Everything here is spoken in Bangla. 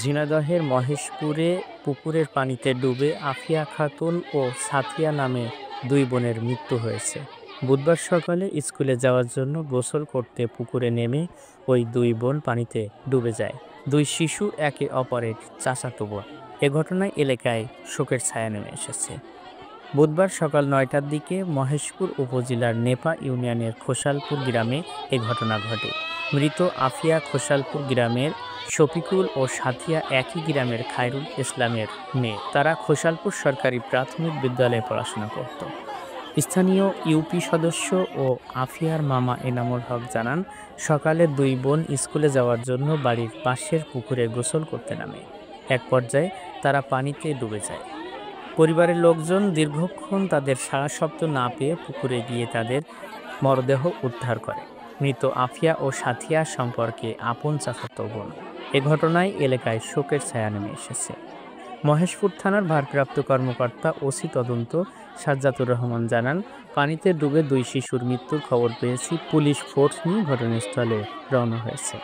ঝিনাইদহের মহেশপুরে পুকুরের পানিতে ডুবে আফিয়া খাতুন ও সাথিয়া নামে দুই বোনের মৃত্যু হয়েছে। বুধবার সকালে স্কুলে যাওয়ার জন্য গোসল করতে পুকুরে নেমে ওই দুই বোন পানিতে ডুবে যায়। দুই শিশু একে অপরের চাচাতো বোন। এ ঘটনায় এলাকায় শোকের ছায়া নেমে এসেছে। বুধবার সকাল ৯টার দিকে মহেশপুর উপজেলার নেপা ইউনিয়নের খোসালপুর গ্রামে এ ঘটনা ঘটে। মৃত আফিয়া খোসালপুর গ্রামের শফিকুল ও সাথিয়া একই গ্রামের খায়রুল ইসলামের মেয়ে। তারা খোসালপুর সরকারি প্রাথমিক বিদ্যালয়ে পড়াশোনা করত। স্থানীয় ইউপি সদস্য ও আফিয়ার মামা এনামুল হক জানান, সকালে দুই বোন স্কুলে যাওয়ার জন্য বাড়ির পাশের পুকুরে গোসল করতে নামে। এক পর্যায়ে তারা পানিতে ডুবে যায়। পরিবারের লোকজন দীর্ঘক্ষণ তাদের সাড়া শব্দ না পেয়ে পুকুরে গিয়ে তাদের মরদেহ উদ্ধার করে। মৃত আফিয়া ও সাথিয়া সম্পর্কে আপন চাচাতো বোন। এ ঘটনায় এলাকায় শোকের ছায়া নেমে এসেছে। মহেশপুর থানার ভারপ্রাপ্ত কর্মকর্তা ওসি তদন্ত সাজ্জাতুর রহমান জানান, পানিতে ডুবে দুই শিশুর মৃত্যুর খবর পেয়েছি। পুলিশ ফোর্স নিয়ে ঘটনাস্থলে রওনা হয়েছে।